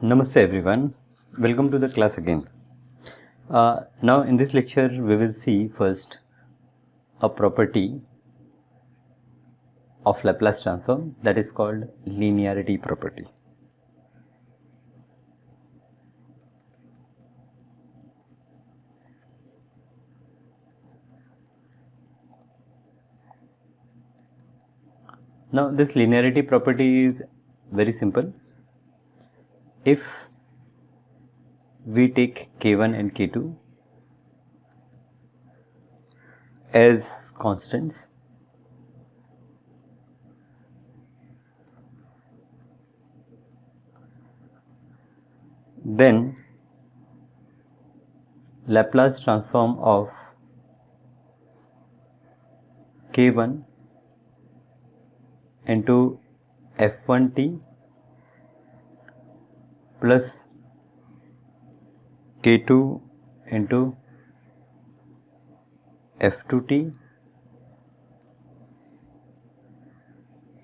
Namaste everyone, welcome to the class again. Now in this lecture we will see first a property of Laplace transform that is called linearity property. Now this linearity property is very simple. If we take k1 and k2 as constants, then Laplace transform of k1 into f1t plus k2 into f2t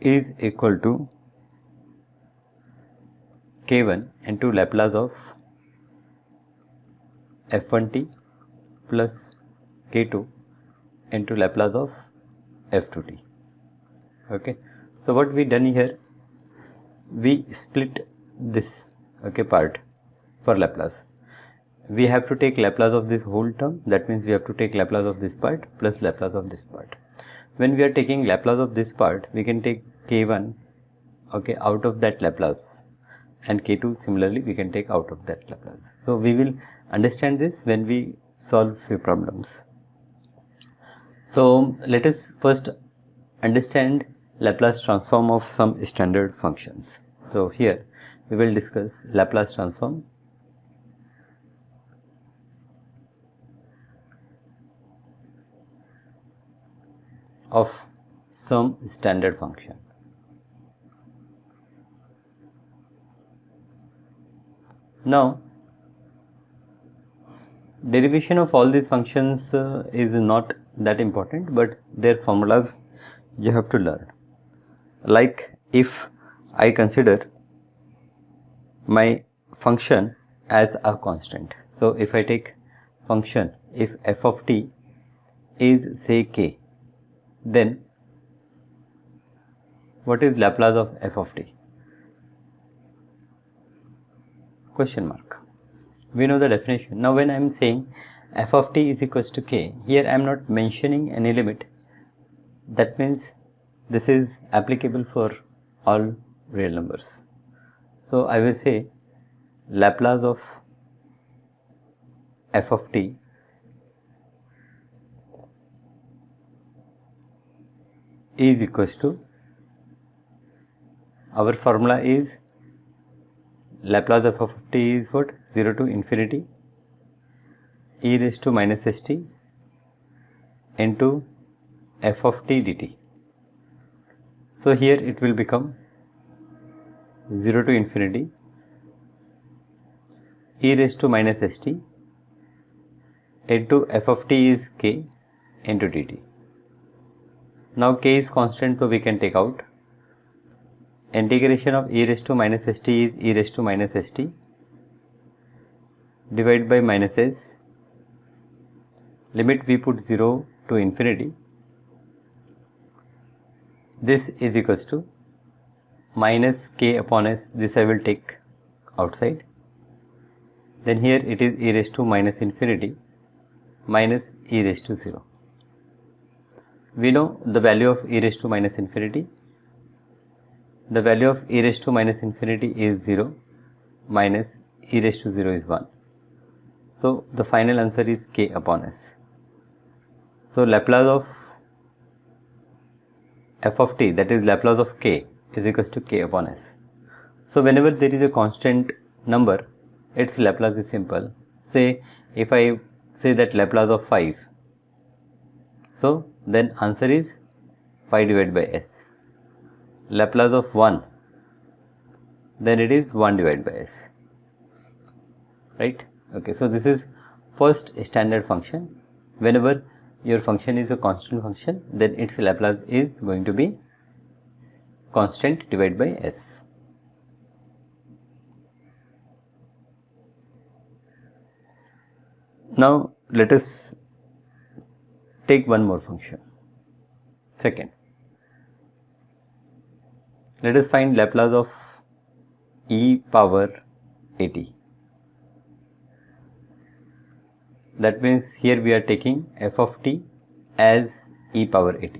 is equal to k1 into Laplace of f1t plus k2 into Laplace of f2t. Okay, so what we done here, we split this part for Laplace. We have to take Laplace of this whole term, that means we have to take Laplace of this part plus Laplace of this part. When we are taking Laplace of this part, we can take k1 out of that Laplace, and k2 similarly we can take out of that Laplace. So we will understand this when we solve few problems. So let us first understand Laplace transform of some standard functions. So here we will discuss Laplace transform of some standard function. Now derivation of all these functions is not that important, but their formulas you have to learn. Like if I consider my function as a constant, so if I take function, if f of t is say k, then what is Laplace of f of t? Question mark. We know the definition. Now when I am saying f of t is equals to k, here I am not mentioning any limit. That means this is applicable for all real numbers. So I will say Laplace of f of t is equals to, our formula is Laplace of f of t is what? 0 to infinity e raised to minus st into f of t dt. So here it will become 0 to infinity e raised to minus st into f of t is k into dt. Now k is constant, so we can take out. Integration of e raised to minus st is e raised to minus st divided by minus s. Limit we put 0 to infinity. This is equals to minus k upon s, this I will take outside. Then here it is e raised to minus infinity minus e raised to 0. We know the value of e raised to minus infinity. The value of e raised to minus infinity is 0 minus e raised to 0 is 1. So the final answer is k upon s. So Laplace of f of t, that is Laplace of k, is equals to k upon s. So whenever there is a constant number, its Laplace is simple. Say if I say that Laplace of 5, so then answer is 5 divided by s. Laplace of 1, then it is 1 divided by s, right? Okay, so this is first standard function. Whenever your function is a constant function, then its Laplace is going to be constant divided by s. Now let us take one more function. Second, let us find Laplace of e power at. That means here we are taking f of t as e power at.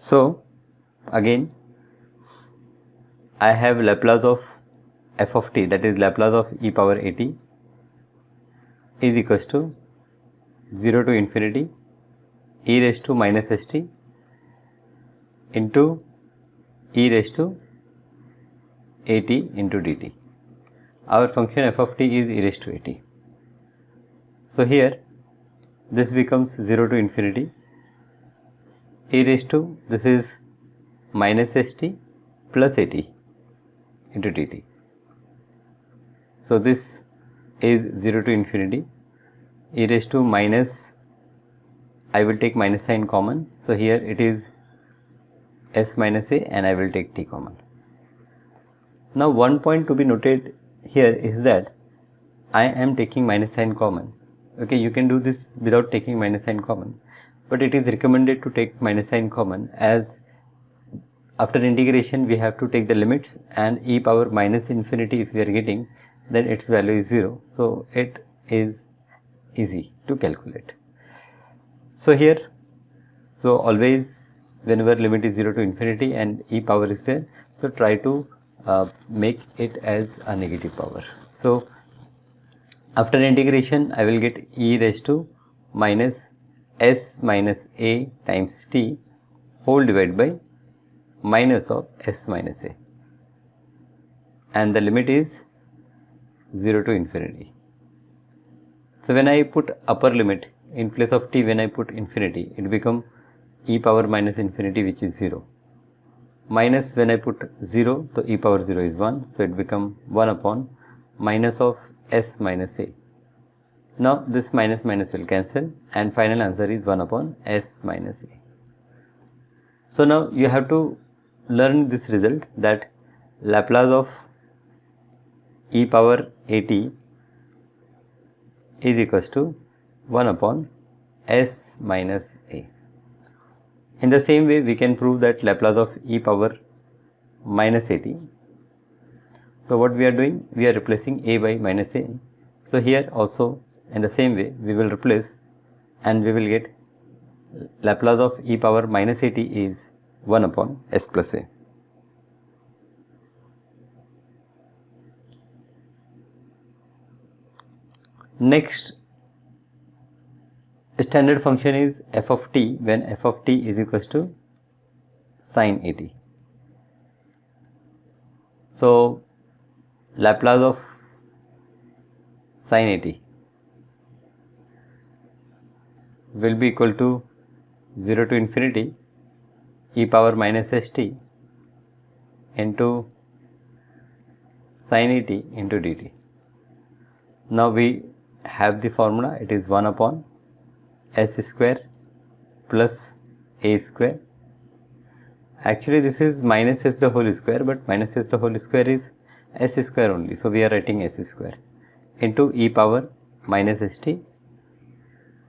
So again I have Laplace of f of t, that is Laplace of e power at, is equals to 0 to infinity e raised to minus st into e raised to at into dt. Our function f of t is e raised to at. So here this becomes 0 to infinity e raised to, this is minus st plus at into dt. So this is 0 to infinity e raised to minus, I will take minus sign common, so here it is s minus a and I will take t common. Now one point to be noted here is that I am taking minus sign common. Okay, you can do this without taking minus sign common, but it is recommended to take minus sign common, as after integration we have to take the limits, and e power minus infinity if we are getting, then its value is 0. So it is easy to calculate. So here, so always whenever limit is 0 to infinity and e power is there, so try to make it as a negative power. So after integration I will get e raised to minus s minus a times t whole divided by minus of s minus a, and the limit is 0 to infinity. So when I put upper limit in place of t, when I put infinity, it become e power minus infinity, which is 0. Minus when I put 0, so e power 0 is 1, so it become 1 upon minus of s minus a. Now this minus minus will cancel and final answer is 1 upon s minus a. So now you have to learn this result, that Laplace of e power at is equals to 1 upon s minus a. In the same way we can prove that Laplace of e power minus at. So what we are doing, we are replacing a by minus a. So here also in the same way we will replace and we will get Laplace of e power minus at is 1 upon s plus a. Next standard function is f of t, when f of t is equals to sin at. So Laplace of sin at will be equal to 0 to infinity e power minus st into sin at into dt. Now we have the formula, it is 1 upon s square plus a square. Actually this is minus s the whole square, but minus s the whole square is s square only, so we are writing s square into e power minus st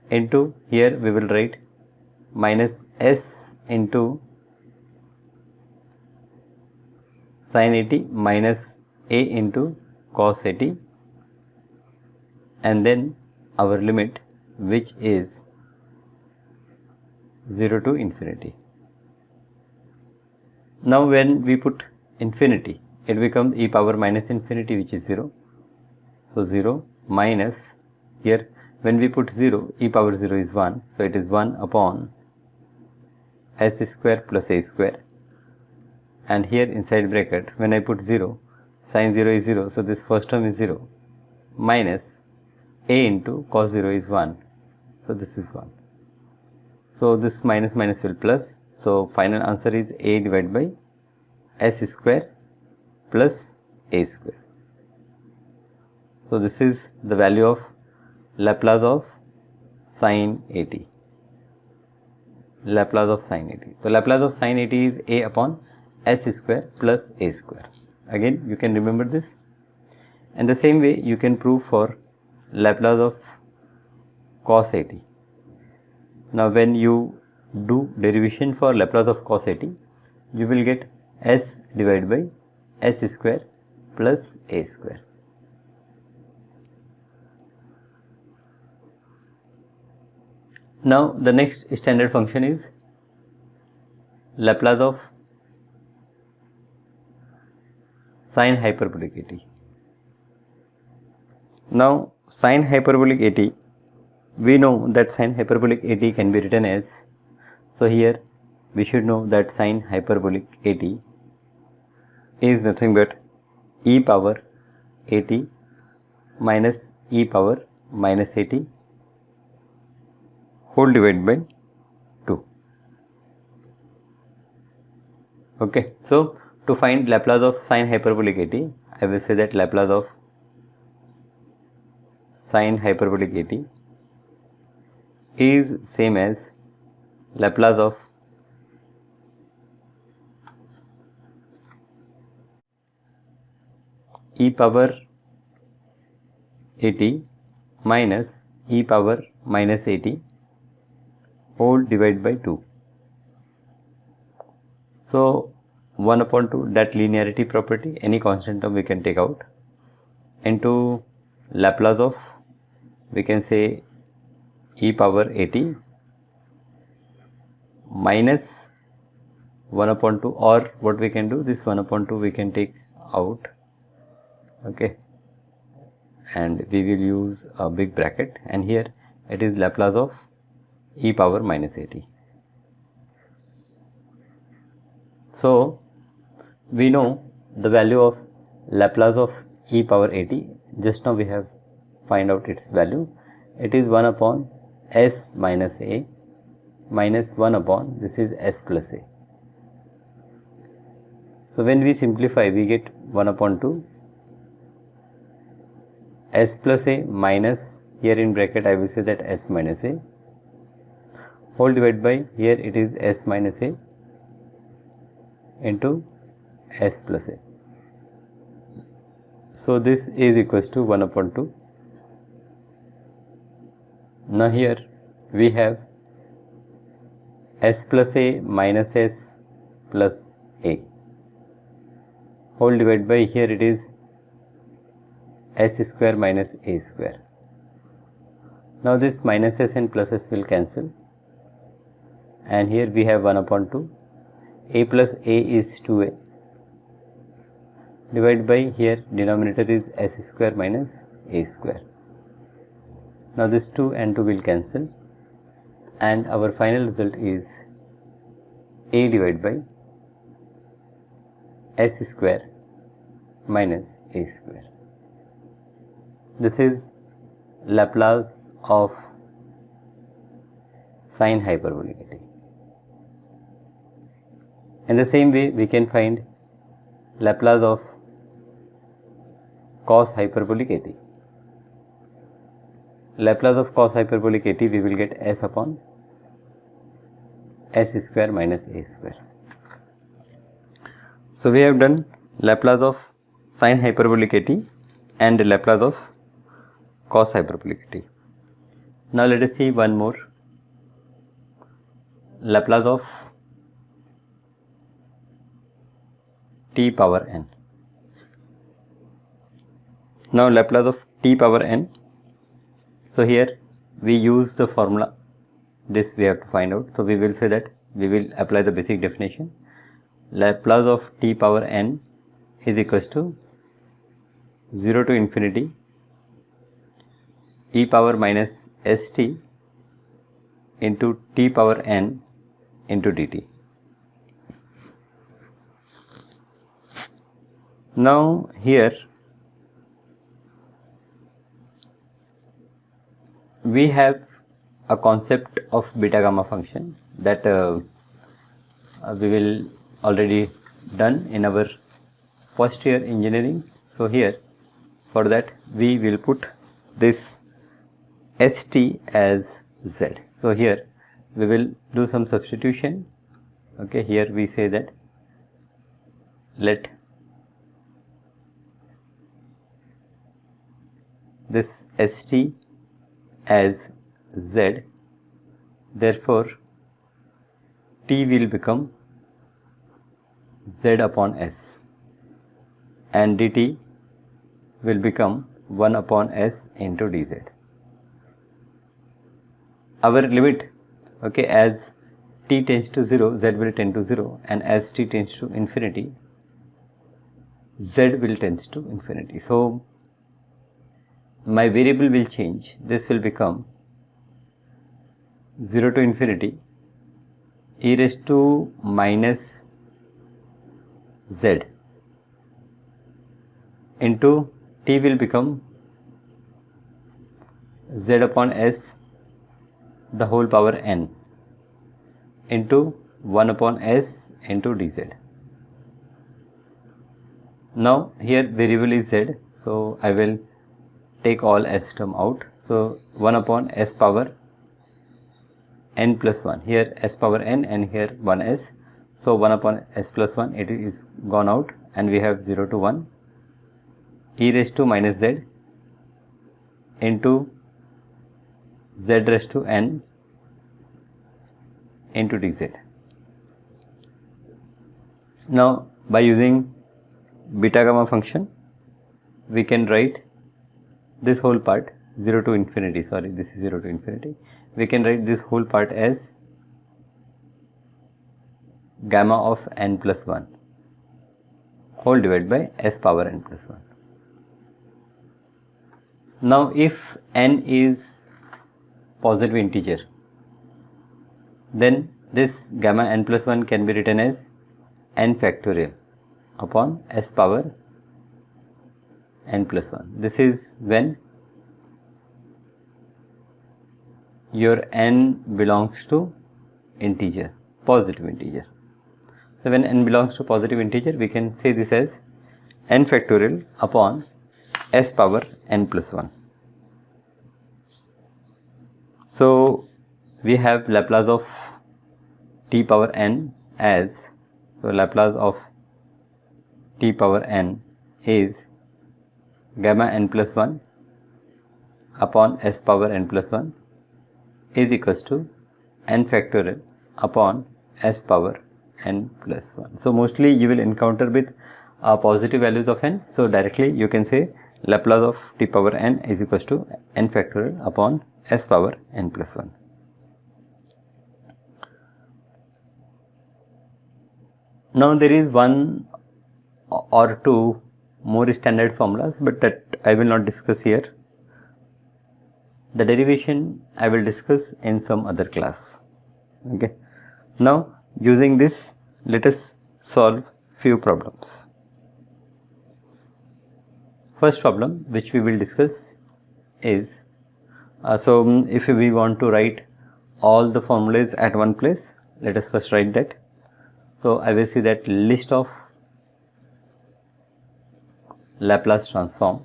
into, here we will write minus s into sin at minus a into cos at, and then our limit, which is 0 to infinity. Now when we put infinity, it becomes e power minus infinity, which is 0. So 0 minus, here when we put 0, e power 0 is 1, so it is 1 upon s square plus a square, and here inside bracket when I put 0, sin 0 is 0, so this first term is 0, minus a into cos 0 is 1, so this is 1. So this minus minus will plus, so final answer is a divided by s square plus a square. So this is the value of Laplace of sin at. Laplace of sin at. So Laplace of sin at is a upon s square plus a square. Again you can remember this. And the same way you can prove for Laplace of cos 80. Now when you do derivation for Laplace of cos 80, you will get s divided by s square plus a square. Now the next standard function is Laplace of sine hyperbolic 80. Now sine hyperbolic 80, we know that sine hyperbolic 80 can be written as, so here we should know that sine hyperbolic 80 is nothing but e power 80 minus e power minus 80 whole divided by 2. Okay, so to find Laplace of sine hyperbolic 80, I will say that Laplace of sine hyperbolic 80 is same as Laplace of e power 80 minus e power minus 80 whole divided by 2. So 1 upon 2, that linearity property, any constant term we can take out, into Laplace of, we can say, e power 80 minus 1 upon 2, or what we can do, this 1 upon 2 we can take out, okay, and we will use a big bracket, and here it is Laplace of e power minus 80. So we know the value of Laplace of e power 80, just now we have find out its value. It is 1 upon s minus a minus 1 upon, this is s plus a. So when we simplify, we get 1 upon 2 s plus a minus, here in bracket I will say that s minus a whole divided by, here it is s minus a into s plus a. So this is equals to 1 upon 2. Now here we have s plus a minus s plus a whole divided by, here it is s square minus a square. Now this minus s and plus s will cancel, and here we have 1 upon 2, a plus a is 2a divided by, here denominator is s square minus a square. Now this 2 and 2 will cancel, and our final result is a divided by s square minus a square. This is Laplace of sine hyperbolic 80. In the same way, we can find Laplace of cos hyperbolic 80. Laplace of cos hyperbolic 80, we will get s upon s square minus a square. So we have done Laplace of sine hyperbolic 80 and Laplace of cos hyperbolic 80. Now let us see one more, Laplace of t power n. Now Laplace of t power n, so here we use the formula, this we have to find out. So we will say that we will apply the basic definition. Laplace of t power n is equals to 0 to infinity e power minus st into t power n into dt. Now here we have a concept of beta gamma function that we will already done in our first year engineering. So here for that we will put this st as z. So here we will do some substitution. Okay, here we say that let this st as z, therefore t will become z upon s and dt will become 1 upon s into dz. Our limit, okay, as t tends to 0, z will tend to 0, and as t tends to infinity, z will tends to infinity. So my variable will change. This will become 0 to infinity e raised to minus z into t will become z upon s the whole power n into 1 upon s into dz. Now here variable is z, so I will take all s term out. So 1 upon s power n plus 1, here s power n and here 1s, so 1 upon s plus 1, it is gone out and we have 0 to 1 e raised to minus z into z raised to n into dz. Now by using beta gamma function we can write this whole part 0 to infinity, sorry, this is 0 to infinity, we can write this whole part as gamma of n plus 1 whole divided by s power n plus 1. Now if n is positive integer, then this gamma n plus 1 can be written as n factorial upon s power n plus 1. This is when your n belongs to integer, positive integer. So when n belongs to positive integer, we can say this as n factorial upon s power n plus 1. So we have Laplace of t power n as, so Laplace of t power n is gamma n plus 1 upon s power n plus 1 is equals to n factorial upon s power n plus 1. So mostly you will encounter with positive values of n, so directly you can say Laplace of t power n is equals to n factorial upon s power n plus 1. Now there is one or two more standard formulas, but that I will not discuss here. The derivation I will discuss in some other class. Okay. Now using this, let us solve few problems. First problem which we will discuss is, if we want to write all the formulas at one place, let us first write that. So I will see that list of Laplace transform .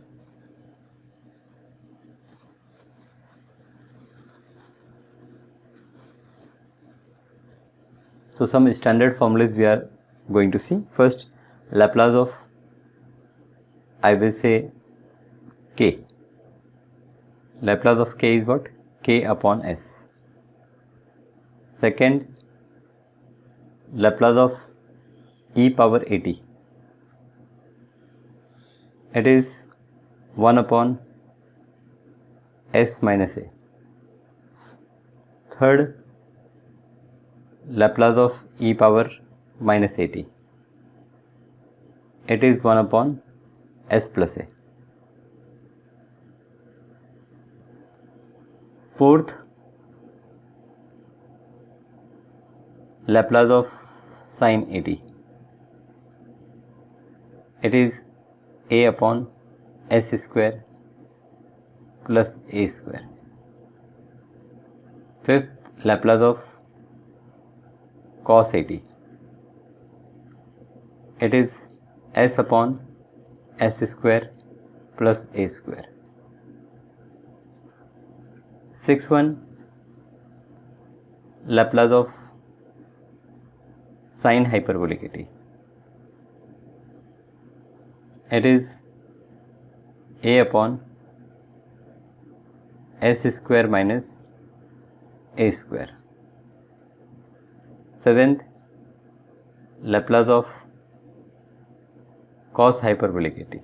So some standard formulas we are going to see. First, Laplace of, I will say, k. Laplace of k is what? K upon s. Second, Laplace of e power at. It is 1 upon s minus a. Third, Laplace of e power minus at. It is 1 upon s plus a. Fourth, Laplace of sin at. It is a upon s square plus a square. Fifth, Laplace of cos at. It is s upon s square plus a square. Sixth one, Laplace of sin hyperbolic at. It is a upon s square minus a square. Seventh, Laplace of cos hyperbolic at.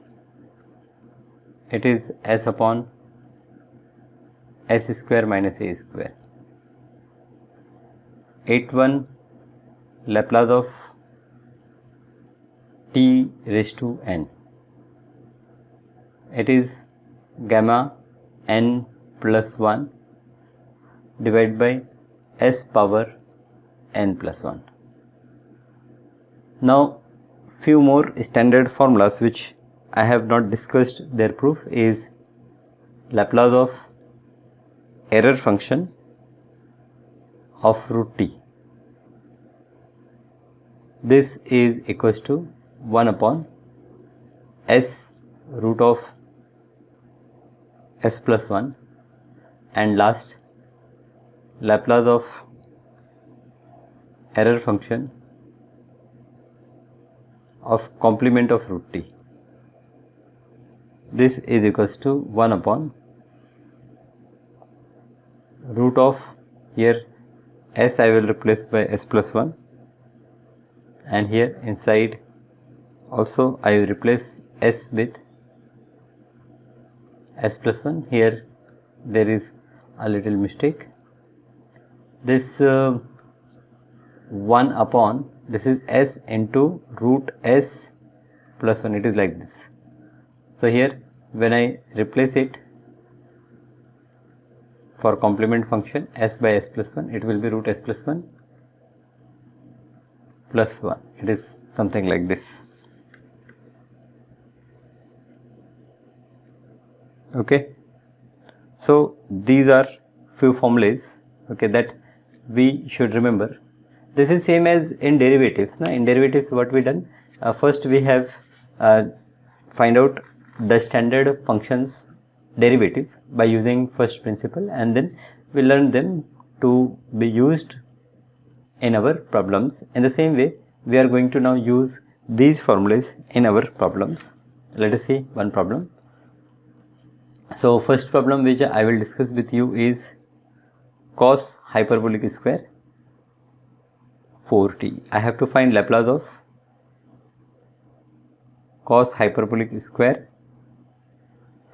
It is s upon s square minus a square. Eighth one, Laplace of t raised to n. It is gamma n plus 1 divided by s power n plus 1. Now few more standard formulas which I have not discussed their proof is Laplace of error function of root t. This is equals to 1 upon s root of s plus 1, and last Laplace of error function of complement of root t. This is equals to 1 upon root of, here s I will replace by s plus 1, and here inside also I will replace s with s plus 1. Here there is a little mistake. This 1 upon, this is s into root s plus 1, it is like this. So here when I replace it for complement function s by s plus 1, it will be root s plus 1 plus 1, it is something like this. Okay, so these are few formulas, okay, that we should remember. This is same as in derivatives. In derivatives what we done, first we have find out the standard functions derivative by using first principle, and then we learn them to be used in our problems. In the same way we are going to now use these formulas in our problems. Let us see one problem. So first problem which I will discuss with you is cos hyperbolic square 4t. I have to find Laplace of cos hyperbolic square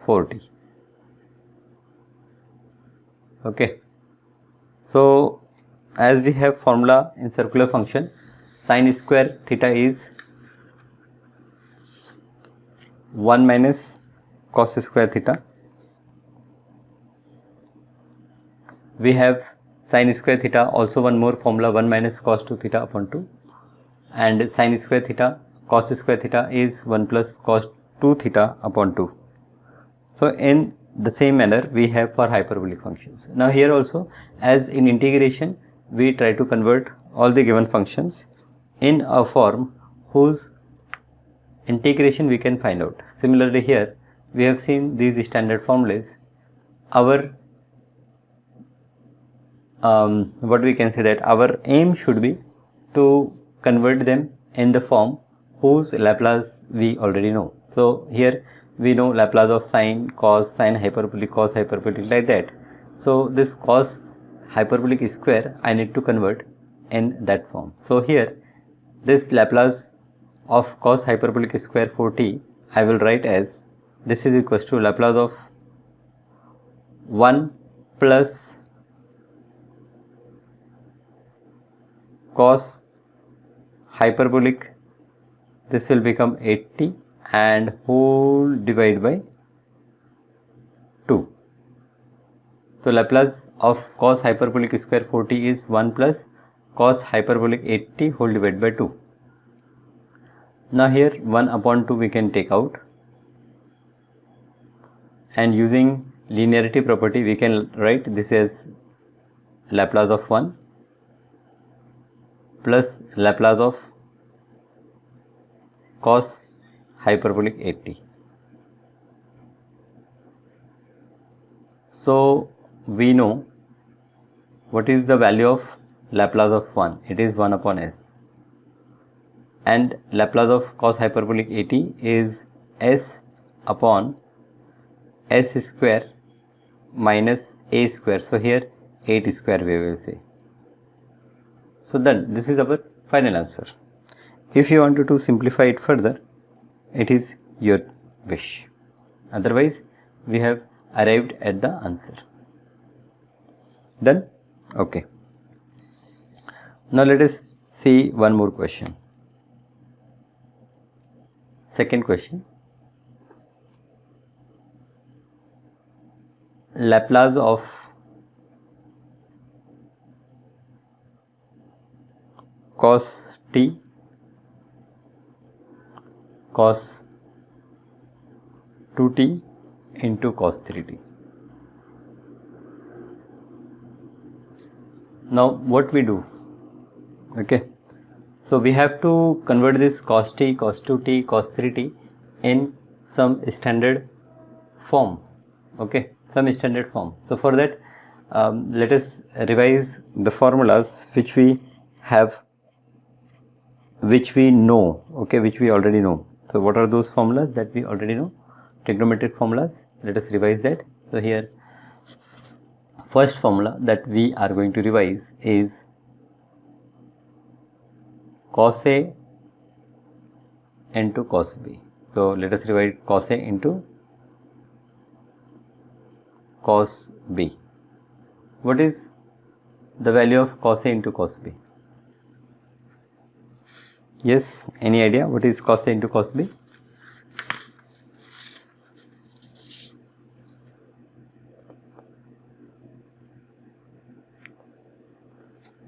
4t. Okay, so as we have formula in circular function, sin square theta is 1 minus cos square theta. We have sin square theta, also one more formula, 1 minus cos 2 theta upon 2, and sin square theta cos square theta is 1 plus cos 2 theta upon 2. So in the same manner we have for hyperbolic functions. Now here also, as in integration, we try to convert all the given functions in a form whose integration we can find out. Similarly here we have seen these standard formulas. Our what we can say that our aim should be to convert them in the form whose Laplace we already know. So here we know Laplace of sine, cos, sine hyperbolic, cos hyperbolic, like that. So this cos hyperbolic square I need to convert in that form. So here this Laplace of cos hyperbolic square 4t I will write as, this is equals to Laplace of 1 plus cos hyperbolic, this will become 80 and whole divided by 2. So Laplace of cos hyperbolic square 4t is 1 plus cos hyperbolic 80 whole divided by 2. Now here 1 upon 2 we can take out, and using linearity property we can write this as Laplace of 1 plus Laplace of cos hyperbolic 80. So we know what is the value of Laplace of 1, it is 1 upon s, and Laplace of cos hyperbolic 80 is s upon s square minus a square. So here 8 square we will say. So then this is our final answer. If you wanted to simplify it further, it is your wish. Otherwise, we have arrived at the answer. Done? Okay. Now let us see one more question. Second question. Laplace of cos t cos 2t into cos 3t. Now what we do? Okay, so we have to convert this cos t, cos 2t, cos 3t in some standard form. Okay, some standard form. So for that, let us revise the formulas which we have, which we know. Okay, which we already know. So what are those formulas that we already know? Trigonometric formulas. Let us revise that. So here, first formula that we are going to revise is cos A into cos B. So let us revise cos A into cos B. What is the value of cos A into cos B? Yes, any idea what is cos A into cos B?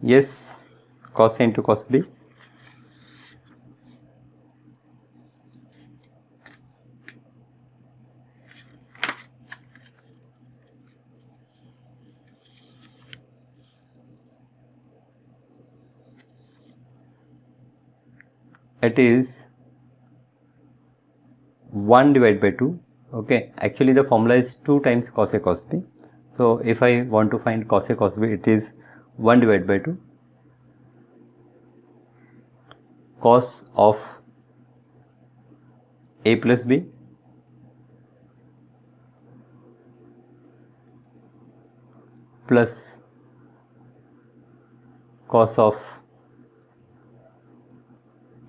Yes, cos A into cos B. It is 1 divided by 2. Okay, actually the formula is 2 times cos A cos B. So if I want to find cos A cos B, it is 1 divided by 2 cos of A plus B plus cos of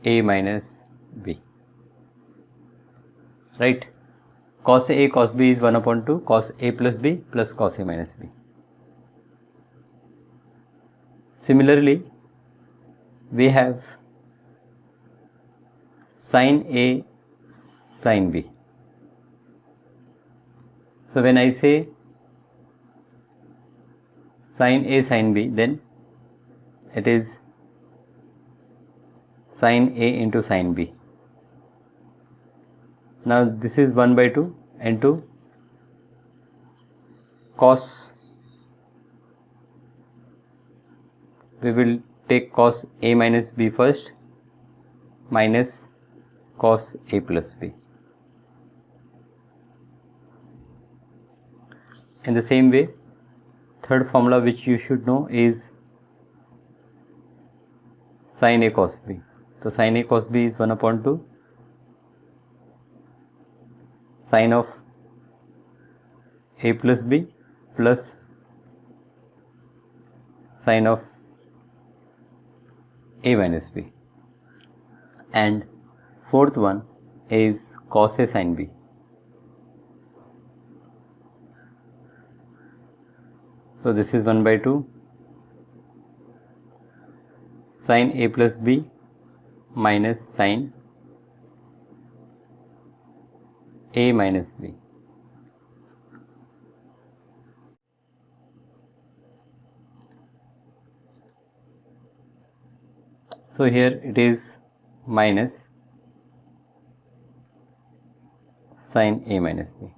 A minus B, right? Cos A cos B is 1 upon 2 cos A plus B plus cos A minus B. Similarly, we have sin A sin B. So when I say sin A sin B, then it is sin A into sin B. Now this is 1 by 2 into cos, we will take cos A minus B first, minus cos A plus B. In the same way, third formula which you should know is sin A cos B. So sin A cos B is 1 upon 2 sin of A plus B plus sin of A minus B. And fourth one is cos A sin B. So this is 1 by 2 sin A plus B minus sin A minus B. So here it is minus sin A minus B.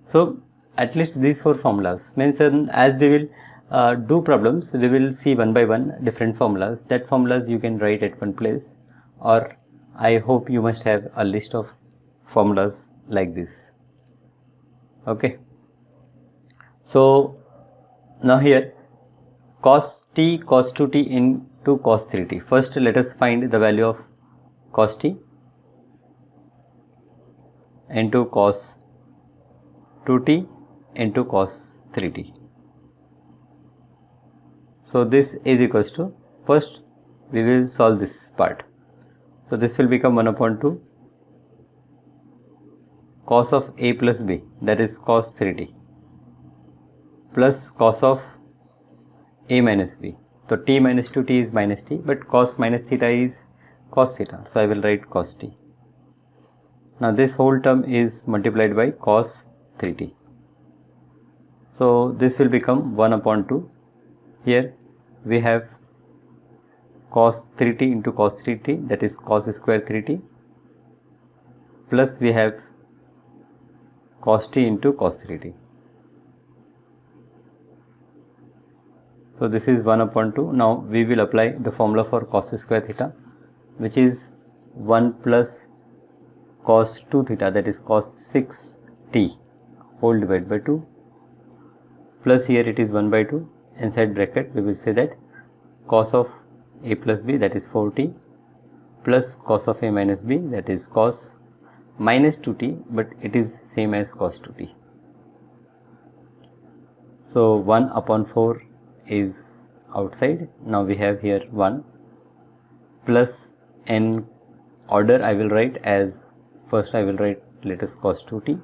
So at least these 4 formulas means, as we will do problems, we will see one by one different formulas. That formulas you can write at one place, or I hope you must have a list of formulas like this. Okay. So now here cos t cos 2t into cos 3t. First let us find the value of cos t into cos 2t into cos 3t. So this is equals to, first we will solve this part. So this will become 1 upon 2 cos of a plus b, that is cos 3t, plus cos of a minus b. So t minus 2t is minus t, but cos minus theta is cos theta. So I will write cos t. Now this whole term is multiplied by cos 3t. So this will become 1 upon 2. Here we have cos 3t into cos 3t, that is cos square 3t, plus we have cos t into cos 3t. So this is 1 upon 2. Now we will apply the formula for cos square theta, which is 1 plus cos 2 theta, that is cos 6t whole divided by 2, plus here it is 1 by 2. Inside bracket we will say that cos of a plus b, that is 4t, plus cos of a minus b, that is cos minus 2t, but it is same as cos 2t. So 1 upon 4 is outside. Now we have here 1 plus, in order I will write as, first I will write, let us cos 2t,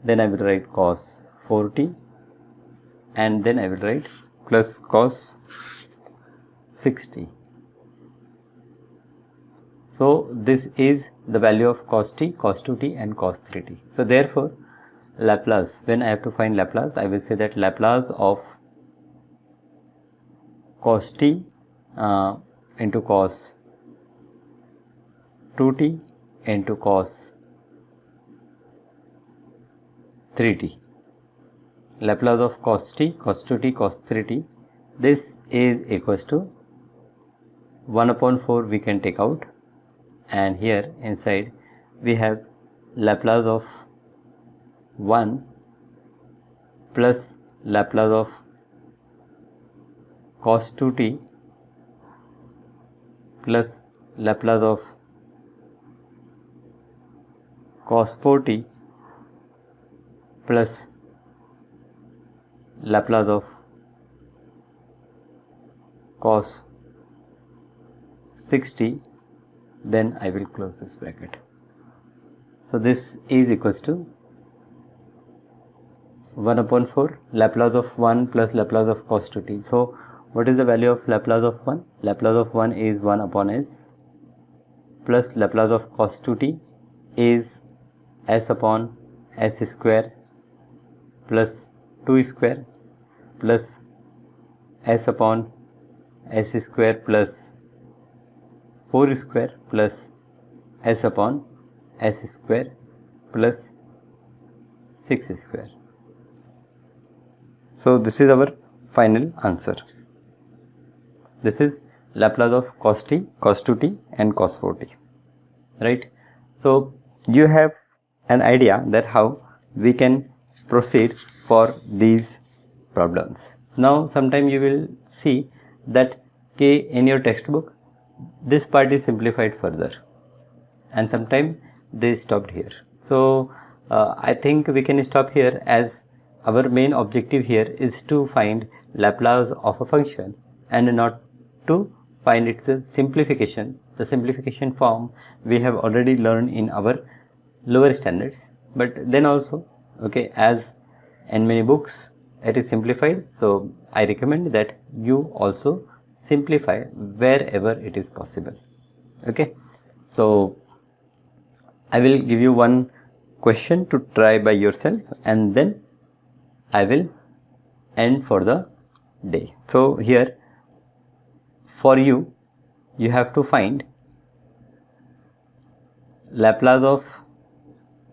then I will write cos 4t, and then I will write plus cos 6t. So this is the value of cos t, cos 2t and cos 3t. So therefore Laplace, when I have to find Laplace, I will say that Laplace of cos t into cos 2t into cos 3t. Laplace of cos t, cos 2t, cos 3t, this is equals to 1 upon 4 we can take out, and here inside we have Laplace of 1 plus Laplace of cos 2t plus Laplace of cos 4t plus Laplace of cos 6t, then I will close this bracket. So this is equals to 1 upon 4 Laplace of 1 plus Laplace of cos 2t. So what is the value of Laplace of 1? Laplace of 1 is 1 upon s, plus Laplace of cos 2t is s upon s square plus 2 square plus s upon s square plus 4 square plus s upon s square plus 6 square. So this is our final answer. This is Laplace of cos t, cos 2t and cos 4t, right? So you have an idea that how we can proceed for these problems. Now sometime you will see that in your textbook this part is simplified further, and sometime they stopped here. So I think we can stop here, as our main objective here is to find Laplace of a function and not to find its simplification. The simplification form we have already learned in our lower standards, but then also, okay, as in many books it is simplified, so I recommend that you also simplify wherever it is possible. Okay, so I will give you one question to try by yourself, and then I will end for the day. So here for you have to find Laplace of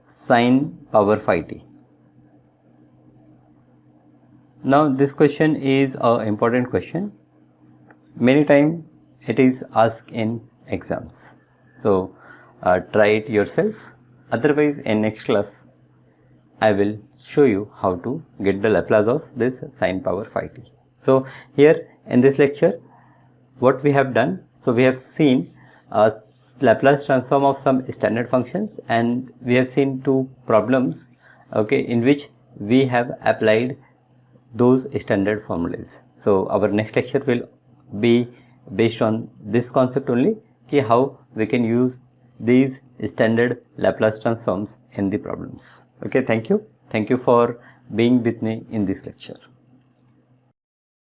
sin power phi t. Now this question is an important question. Many times it is asked in exams. So try it yourself. Otherwise in next class I will show you how to get the Laplace of this sin power phi t. So here in this lecture what we have done, so we have seen a Laplace transform of some standard functions, and we have seen two problems, okay, in which we have applied those standard formulas. So our next lecture will be based on this concept only, कि how we can use these standard Laplace transforms in the problems. Okay, thank you for being with me in this lecture.